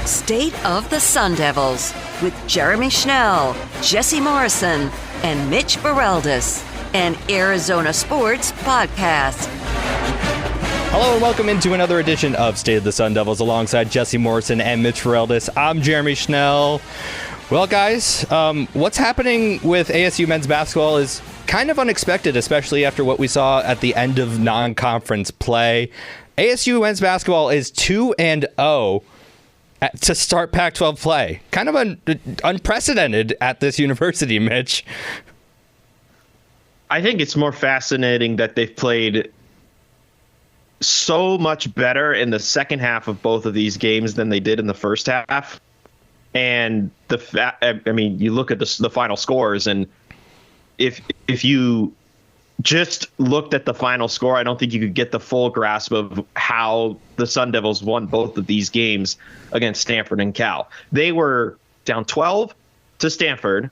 State of the Sun Devils with Jeremy Schnell, Jesse Morrison, and Mitch Baraldis, an Arizona Sports podcast. Hello and welcome into another edition of State of the Sun Devils alongside Jesse Morrison and Mitch Baraldis. I'm Jeremy Schnell. Well, guys, what's happening with ASU men's basketball is kind of unexpected, especially after what we saw at the end of non-conference play. ASU men's basketball is 2-0 to start Pac-12 play. Kind of unprecedented at this university, Mitch. I think it's more fascinating that they've played so much better in the second half of both of these games than they did in the first half. And you look at the final scores, and if you just looked at the final score, I don't think you could get the full grasp of how the Sun Devils won both of these games against Stanford and Cal. They were down 12 to Stanford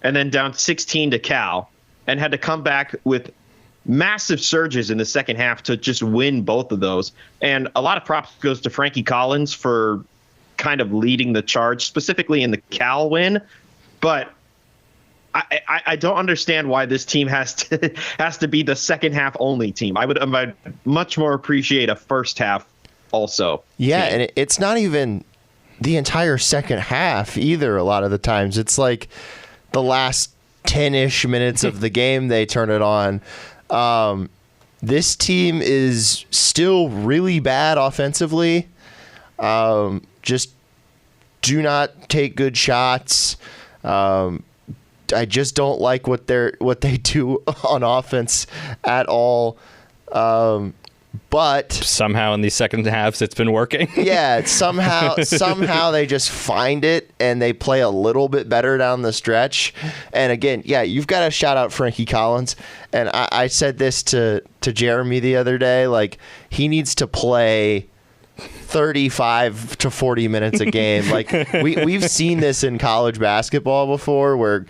and then down 16 to Cal, and had to come back with massive surges in the second half to just win both of those. And a lot of props goes to Frankie Collins for kind of leading the charge, specifically in the Cal win. But I don't understand why this team has to be the second half only team. I'd much more appreciate a first half also. Yeah, team. and it's not even the entire second half either. A lot of the times it's like the last 10-ish minutes of the game they turn it on. This team is still really bad offensively. Just do not take good shots. I just don't like what they do on offense at all. But somehow in these second halves, it's been working. Yeah, somehow they just find it and they play a little bit better down the stretch. And again, yeah, you've got to shout out Frankie Collins. And I said this to Jeremy the other day, like he needs to play 35 to 40 minutes a game. Like we've seen this in college basketball before where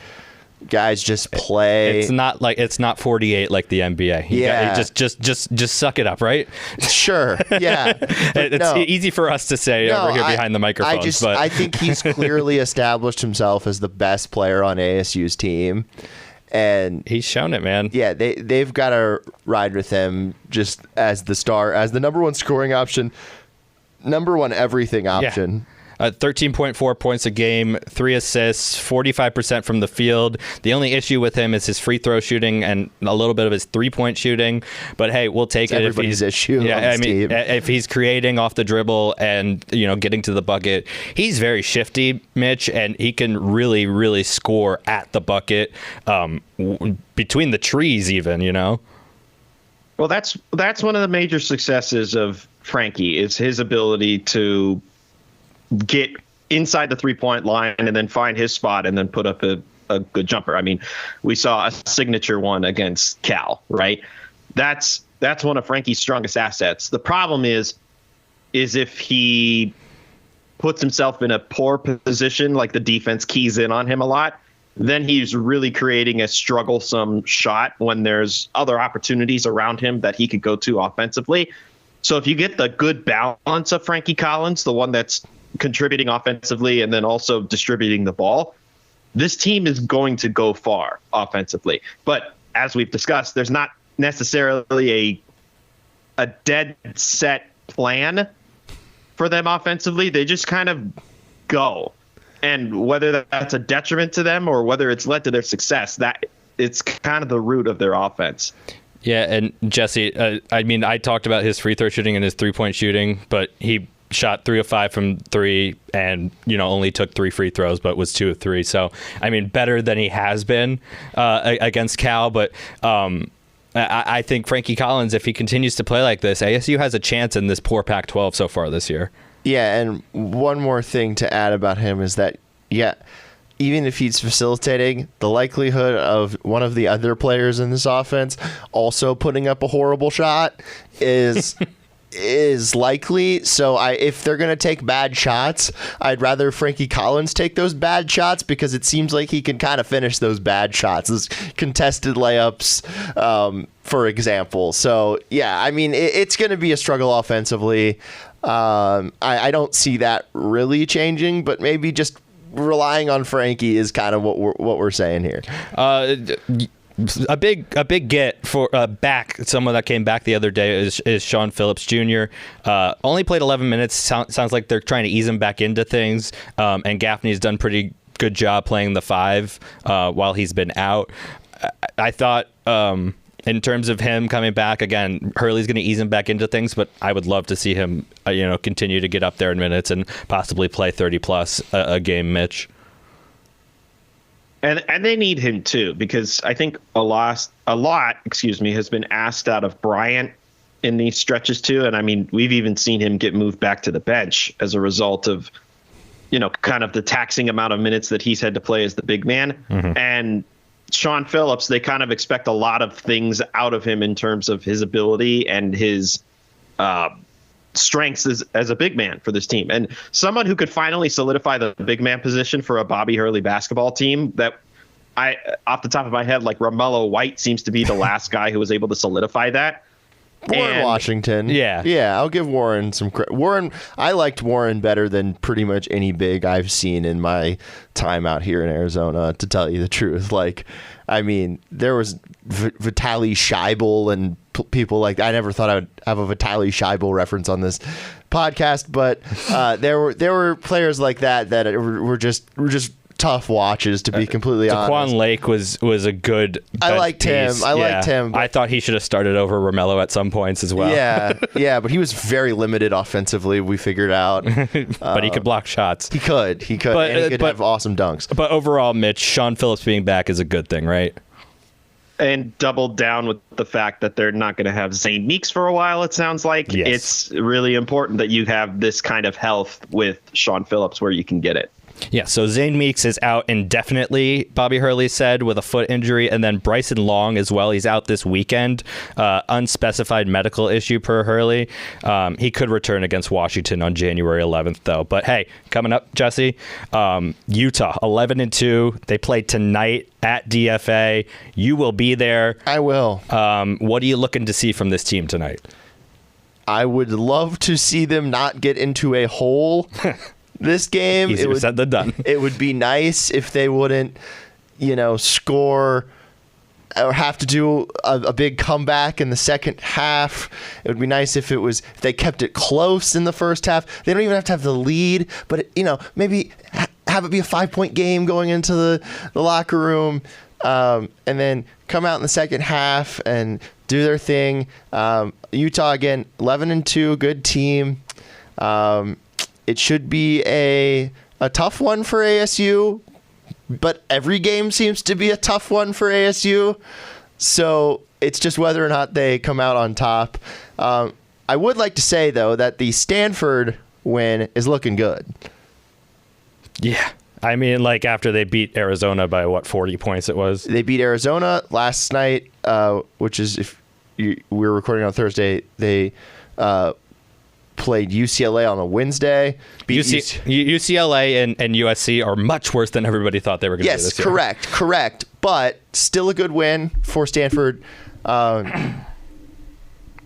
guys just play. It's not 48 like the NBA. Just suck it up, right? Sure. Yeah. It's easy for us to say over here behind the microphones. But I think he's clearly established himself as the best player on ASU's team. And he's shown it, man. Yeah, they've got to ride with him just as the star, as the number one scoring option, number one everything option. Yeah. 13.4 points a game, 3 assists, 45% from the field. The only issue with him is his free throw shooting and a little bit of his 3-point shooting. But hey, we'll take it if he's issue. Yeah, if he's creating off the dribble and getting to the bucket, he's very shifty, Mitch, and he can really, really score at the bucket, between the trees, even. Well, that's one of the major successes of Frankie is his ability to get inside the 3-point line and then find his spot and then put up a good jumper. I mean, we saw a signature one against Cal, right? That's one of Frankie's strongest assets. The problem is if he puts himself in a poor position, like the defense keys in on him a lot, then he's really creating a strugglesome shot when there's other opportunities around him that he could go to offensively. So if you get the good balance of Frankie Collins, the one that's contributing offensively and then also distributing the ball, this team is going to go far offensively. But as we've discussed, there's not necessarily a dead set plan for them offensively. They just kind of go. And whether that's a detriment to them or whether it's led to their success, that it's kind of the root of their offense. Yeah, and Jesse, I talked about his free throw shooting and his 3-point shooting, but he shot 3 of 5 from 3 and, only took 3 free throws, but was 2 of 3. So, better than he has been against Cal. But I think Frankie Collins, if he continues to play like this, ASU has a chance in this poor Pac-12 so far this year. Yeah, and one more thing to add about him is that, even if he's facilitating, the likelihood of one of the other players in this offense also putting up a horrible shot is is likely. So if they're going to take bad shots, I'd rather Frankie Collins take those bad shots because it seems like he can kind of finish those bad shots, those contested layups, for example. So, yeah, I mean, it's going to be a struggle offensively. I don't see that really changing, but maybe just relying on Frankie is kind of what we're saying here. A big get for someone that came back the other day is Sean Phillips Jr. Only played 11 minutes. Sounds like they're trying to ease him back into things. And Gaffney's done pretty good job playing the 5 while he's been out. I thought in terms of him coming back again, Hurley's going to ease him back into things, but I would love to see him continue to get up there in minutes and possibly play 30 plus a game, Mitch. And they need him too, because I think a lot has been asked out of Bryant in these stretches too. And I mean, we've even seen him get moved back to the bench as a result of, kind of the taxing amount of minutes that he's had to play as the big man. Mm-hmm. And Sean Phillips, they kind of expect a lot of things out of him in terms of his ability and his strengths as a big man for this team, and someone who could finally solidify the big man position for a Bobby Hurley basketball team. That off the top of my head, like Romello White seems to be the last guy who was able to solidify that. Warren Washington. Yeah, I'll give Warren some credit. I liked Warren better than pretty much any big I've seen in my time out here in Arizona, to tell you the truth. Like, I mean, there was Vitaly Scheibel and people like that. I never thought I would have a Vitaly Scheibel reference on this podcast, but there were players like that were just tough watches, to be completely honest. Daquan Lake was a good I liked him. I thought he should have started over Romello at some points as well. Yeah, but he was very limited offensively, we figured out. But he could block shots. He could. And he could have awesome dunks. But overall, Mitch, Sean Phillips being back is a good thing, right? And doubled down with the fact that they're not going to have Zane Meeks for a while, it sounds like. Yes. It's really important that you have this kind of health with Sean Phillips where you can get it. Yeah, so Zane Meeks is out indefinitely, Bobby Hurley said, with a foot injury, and then Bryson Long as well. He's out this weekend. Unspecified medical issue per Hurley. He could return against Washington on January 11th, though. But hey, coming up, Jesse, Utah 11-2. They play tonight at DFA. You will be there. I will. What are you looking to see from this team tonight? I would love to see them not get into a hole. This game, easier said than done. It would be nice if they wouldn't, score or have to do a big comeback in the second half. It would be nice if they kept it close in the first half. They don't even have to have the lead, but maybe have it be a 5-point game going into the locker room, and then come out in the second half and do their thing. Utah again, 11-2, good team. It should be a tough one for ASU, but every game seems to be a tough one for ASU. So it's just whether or not they come out on top. I would like to say, though, that the Stanford win is looking good. Yeah. I mean, like after they beat Arizona by 40 points it was? They beat Arizona last night, which is, if we're recording on Thursday, they played UCLA on a Wednesday. UCLA and USC are much worse than everybody thought they were going to do this year. Yes, correct. But still a good win for Stanford.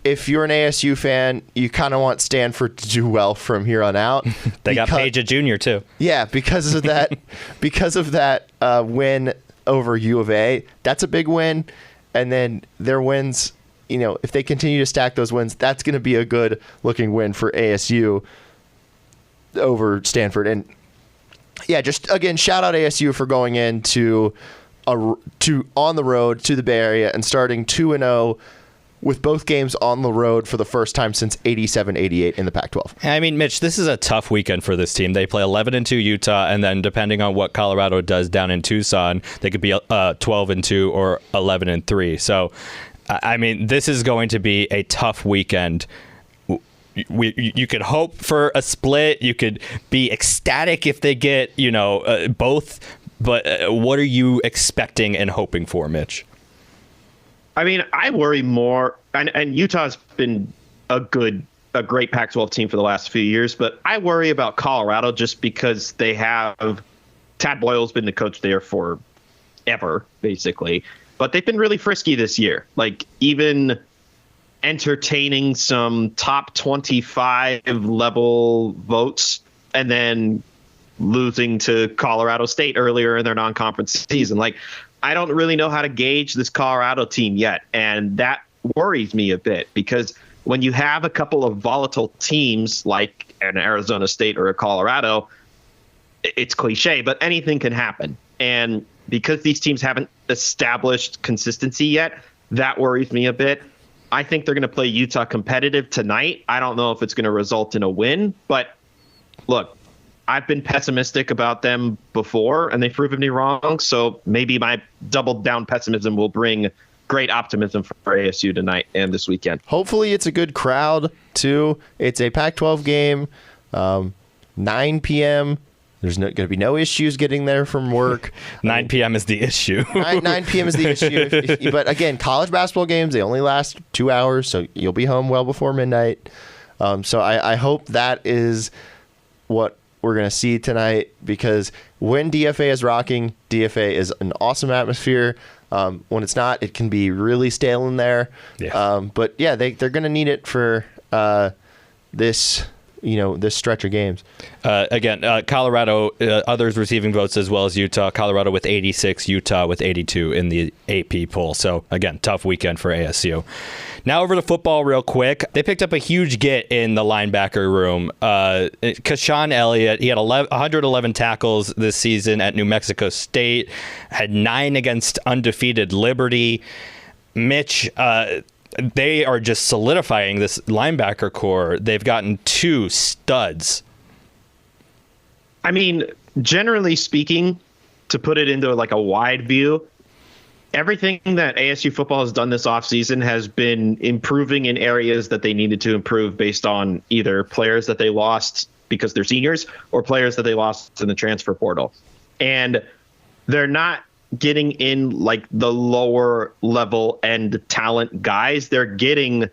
If you're an ASU fan, you kind of want Stanford to do well from here on out. They got Page a junior too. Yeah, because of that win over U of A. That's a big win. And then their wins, if they continue to stack those wins, that's going to be a good looking win for ASU over Stanford. And yeah, just again, shout out ASU for going into on the road to the Bay Area and starting 2-0 with both games on the road for the first time since 87-88 in the Pac-12. I mean, Mitch, this is a tough weekend for this team. They play 11-2 Utah, and then depending on what Colorado does down in Tucson, they could be 12-2 or 11-3. So, I mean, this is going to be a tough weekend. You could hope for a split. You could be ecstatic if they get, both. But what are you expecting and hoping for, Mitch? I mean, I worry more, and Utah's been a good a great Pac-12 team for the last few years, but I worry about Colorado just because they have Tad Boyle's been the coach there for ever, basically. But they've been really frisky this year, like even entertaining some top 25 level votes and then losing to Colorado State earlier in their non-conference season. Like, I don't really know how to gauge this Colorado team yet, and that worries me a bit because when you have a couple of volatile teams like an Arizona State or a Colorado, it's cliche, but anything can happen. And because these teams haven't established consistency yet, that worries me a bit. I think they're going to play Utah competitive tonight. I don't know if it's going to result in a win, but look, I've been pessimistic about them before, and they've proven me wrong. So maybe my doubled down pessimism will bring great optimism for ASU tonight and this weekend. Hopefully it's a good crowd, too. It's a Pac-12 game, 9 p.m. There's going to be no issues getting there from work. 9 p.m. is the issue. 9 p.m. is the issue. But again, college basketball games, they only last 2 hours, so you'll be home well before midnight. So I hope that is what we're going to see tonight, because when DFA is rocking, DFA is an awesome atmosphere. When it's not, it can be really stale in there. Yeah. But yeah, they're going to need it for this stretch of games. Again, Colorado, others receiving votes as well as Utah. Colorado with 86, Utah with 82 in the AP poll. So again, tough weekend for ASU. Now over to football real quick. They picked up a huge get in the linebacker room. Sean Elliott, he had 111 tackles this season at New Mexico State, had 9 against undefeated Liberty. Mitch, they are just solidifying this linebacker core. They've gotten 2 studs. I mean, generally speaking, to put it into like a wide view, everything that ASU football has done this offseason has been improving in areas that they needed to improve based on either players that they lost because they're seniors or players that they lost in the transfer portal. And they're not getting in like the lower level end talent guys. They're getting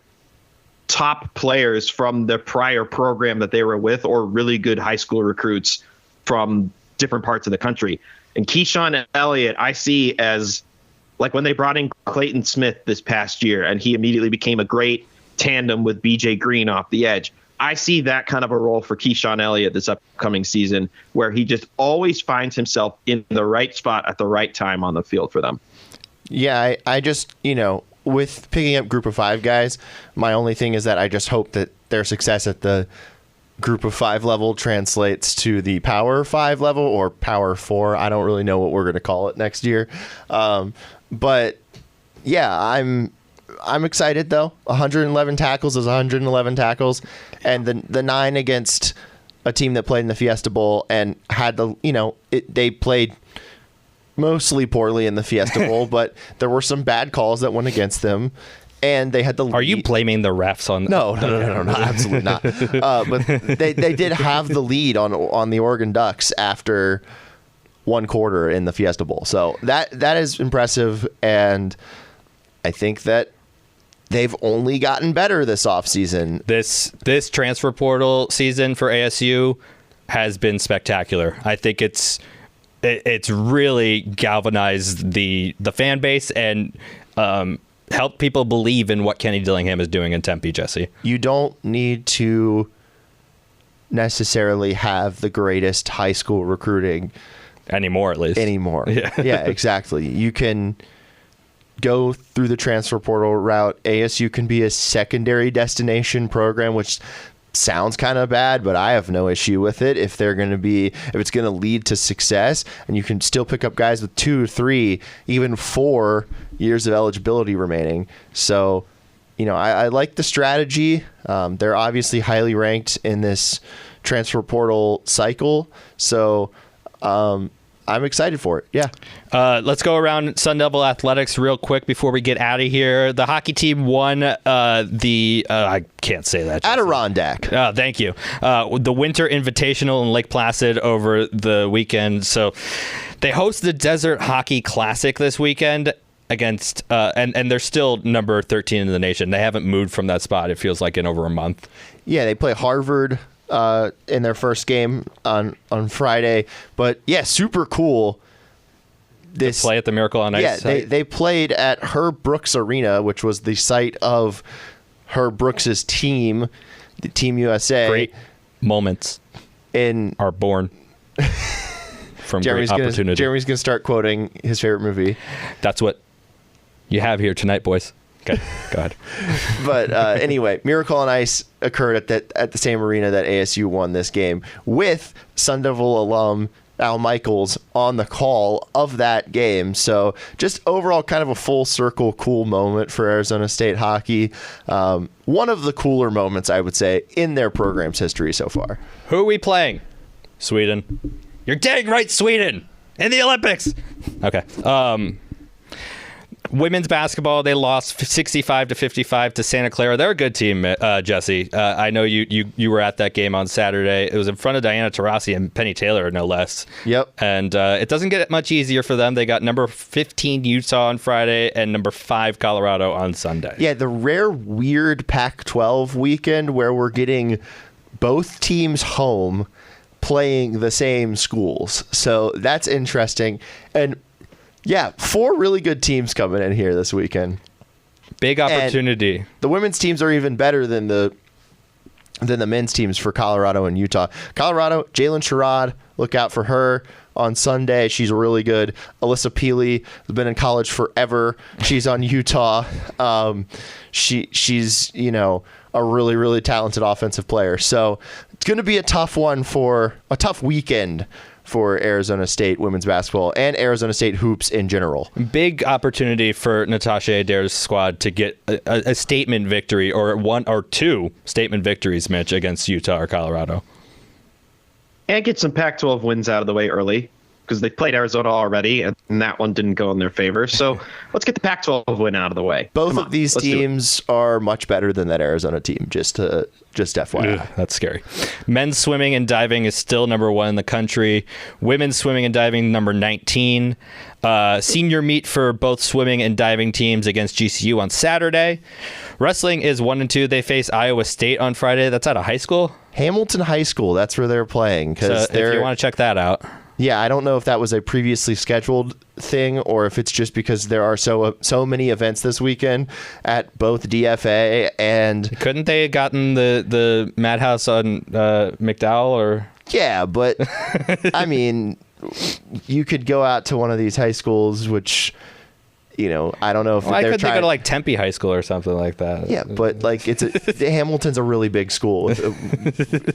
top players from the prior program that they were with or really good high school recruits from different parts of the country. And Keyshawn Elliott, I see as like when they brought in Clayton Smith this past year and he immediately became a great tandem with BJ Green off the edge. I see that kind of a role for Keyshawn Elliott this upcoming season, where he just always finds himself in the right spot at the right time on the field for them. Yeah, I just, with picking up group of 5 guys, my only thing is that I just hope that their success at the group of 5 level translates to the power 5 level or power 4. I don't really know what we're going to call it next year. But yeah, I'm excited though. 111 tackles is 111 tackles, and the 9 against a team that played in the Fiesta Bowl and had they played mostly poorly in the Fiesta Bowl, but there were some bad calls that went against them, and they had the lead. Are you blaming the refs on? No, absolutely not. But they did have the lead on the Oregon Ducks after 1 quarter in the Fiesta Bowl, so that is impressive, and I think that they've only gotten better this offseason. This transfer portal season for ASU has been spectacular. I think it's really galvanized the fan base and helped people believe in what Kenny Dillingham is doing in Tempe, Jesse. You don't need to necessarily have the greatest high school recruiting anymore, at least. Yeah, exactly. You can go through the transfer portal route. ASU can be a secondary destination program, which sounds kind of bad, but I have no issue with it if it's going to lead to success, and you can still pick up guys with 2, 3, even 4 years of eligibility remaining. So, I like the strategy. They're obviously highly ranked in this transfer portal cycle. So, I'm excited for it. Yeah. Let's go around Sun Devil Athletics real quick before we get out of here. The hockey team won I can't say that. Adirondack. Thank you. The Winter Invitational in Lake Placid over the weekend. So they host the Desert Hockey Classic this weekend. against and they're still number 13 in the nation. They haven't moved from that spot, it feels like, in over a month. Yeah, they play Harvard in their first game on Friday. But yeah, super cool. This play at the Miracle on Ice. Yeah, site. they played at Herb Brooks Arena, which was the site of Herb Brooks's team, the Team USA. Great moments are born from great opportunity. Jeremy's gonna start quoting his favorite movie. That's what you have here tonight, boys. Okay, go ahead. But anyway, Miracle on Ice occurred at the same arena that ASU won this game, with Sun Devil alum Al Michaels on the call of that game. So just overall kind of a full circle cool moment for Arizona State hockey. One of the cooler moments, I would say, in their program's history so far. Who are we playing? Sweden. You're dang right, Sweden! In the Olympics! Okay. Women's basketball, they lost 65-55 to Santa Clara. They're a good team, Jesse. I know you were at that game on Saturday. It was in front of Diana Taurasi and Penny Taylor, no less. Yep. And it doesn't get much easier for them. They got number 15 Utah on Friday and number 5 Colorado on Sunday. Yeah, the rare weird Pac-12 weekend where we're getting both teams home playing the same schools. So that's interesting. And yeah, 4 really good teams coming in here this weekend. Big opportunity. And the women's teams are even better than the men's teams for Colorado and Utah. Colorado, Jalen Sherrod, look out for her on Sunday. She's really good. Alyssa Peely has been in college forever. She's on Utah. She's a really, really talented offensive player. So it's going to be a tough weekend for Arizona State women's basketball and Arizona State hoops in general. Big opportunity for Natasha Adair's squad to get a statement victory, or 1 or 2 statement victories, Mitch, against Utah or Colorado. And get some Pac-12 wins out of the way early, because they played Arizona already, and that one didn't go in their favor. So let's get the Pac-12 win out of the way. Both of these teams are much better than that Arizona team, just FYI. Ugh, that's scary. Men's swimming and diving is still number 1 in the country. Women's swimming and diving, number 19. Senior meet for both swimming and diving teams against GCU on Saturday. Wrestling is 1 and 2. They face Iowa State on Friday. That's at a high school? Hamilton High School. That's where they're playing. So if you want to check that out. Yeah, I don't know if that was a previously scheduled thing or if it's just because there are so many events this weekend at both DFA and... Couldn't they have gotten the Madhouse on McDowell or... Yeah, but I mean, you could go out to one of these high schools, which... I don't know if why they're couldn't they go to like Tempe High School or something like that? Yeah, but like Hamilton's a really big school.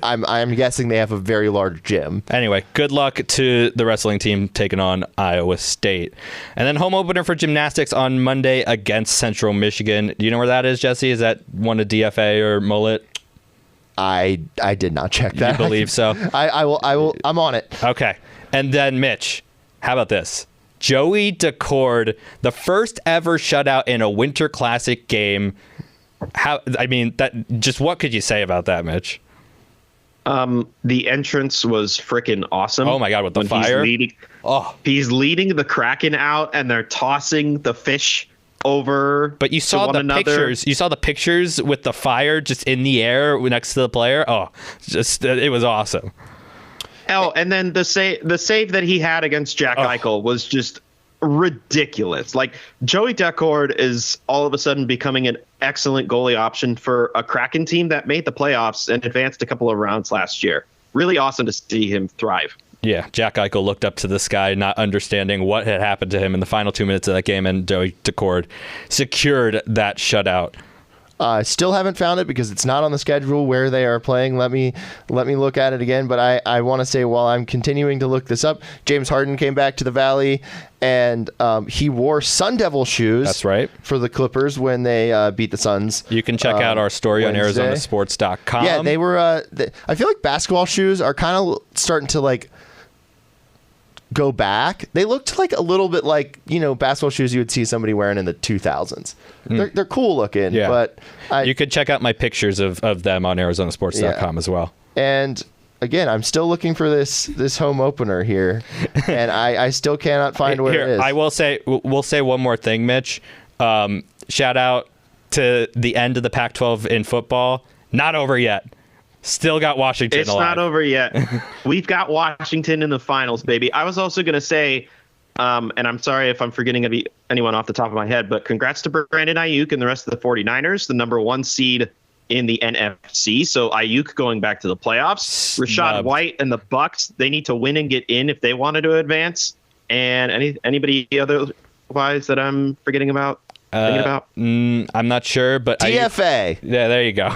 I'm guessing they have a very large gym. Anyway, good luck to the wrestling team taking on Iowa State. And then home opener for gymnastics on Monday against Central Michigan. Do you know where that is, Jesse? Is that one of DFA or Mullet? I did not check that. You believe so? I will. I'm on it. Okay. And then Mitch, how about this? Joey Decord, the first ever shutout in a Winter Classic game. What could you say about that, Mitch? The entrance was freaking awesome. Oh my God, with the fire. He's leading the Kraken out, and they're tossing the fish over. But you saw the pictures. You saw the pictures with the fire just in the air next to the player. Oh, it was awesome. Oh, and then the save that he had against Jack Eichel was just ridiculous. Like, Joey Decord is all of a sudden becoming an excellent goalie option for a Kraken team that made the playoffs and advanced a couple of rounds last year. Really awesome to see him thrive. Yeah, Jack Eichel looked up to the sky, not understanding what had happened to him in the final 2 minutes of that game, and Joey Decord secured that shutout. Still haven't found it because it's not on the schedule where they are playing. Let me look at it again. But I want to say, while I'm continuing to look this up, James Harden came back to the Valley, and he wore Sun Devil shoes. That's right. For the Clippers when they beat the Suns. You can check out our story Wednesday. on ArizonaSports.com. Yeah, they were. I feel like basketball shoes are kind of starting to go back. They looked like a little bit like, basketball shoes you would see somebody wearing in the 2000s. They're cool looking, yeah. But you could check out my pictures of them on ArizonaSports.com as well. And again, I'm still looking for this home opener here, and I still cannot find where it is. I will say, we'll say one more thing, Mitch. Shout out to the end of the Pac-12 in football. Not over yet. Still got Washington It's alive. not over yet. We've got Washington in the finals, baby. I was also going to say, and I'm sorry if I'm forgetting anyone off the top of my head, but congrats to Brandon Ayuk and the rest of the 49ers, the number 1 seed in the NFC. So Ayuk going back to the playoffs. Rashad White and the Bucks, they need to win and get in if they wanted to advance. And anybody otherwise that I'm forgetting about? I'm not sure, but DFA. Yeah, there you go.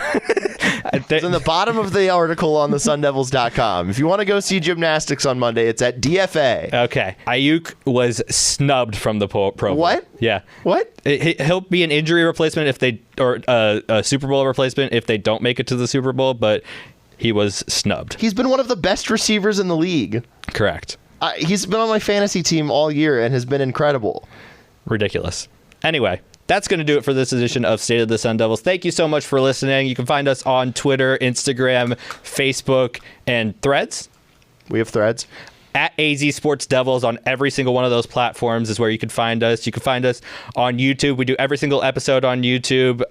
It's in the bottom of the article on the sundevils.com. If you want to go see gymnastics on Monday, it's at DFA. Okay. Ayuk was snubbed from the Pro Bowl. What? Yeah. What? He'll be an injury replacement or a Super Bowl replacement if they don't make it to the Super Bowl, but he was snubbed. He's been one of the best receivers in the league. Correct. He's been on my fantasy team all year and has been incredible. Ridiculous. Anyway, that's going to do it for this edition of State of the Sun Devils. Thank you so much for listening. You can find us on Twitter, Instagram, Facebook, and Threads. We have Threads. At AZ Sports Devils on every single one of those platforms is where you can find us. You can find us on YouTube. We do every single episode on YouTube.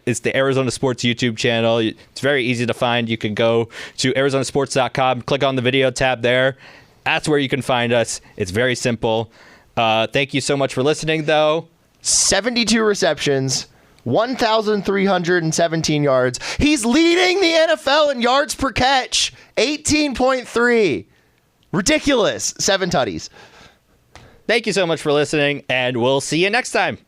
It's the Arizona Sports YouTube channel. It's very easy to find. You can go to arizonasports.com, click on the video tab there. That's where you can find us. It's very simple. Thank you so much for listening, though. 72 receptions, 1,317 yards. He's leading the NFL in yards per catch, 18.3. Ridiculous. 7 tutties. Thank you so much for listening, and we'll see you next time.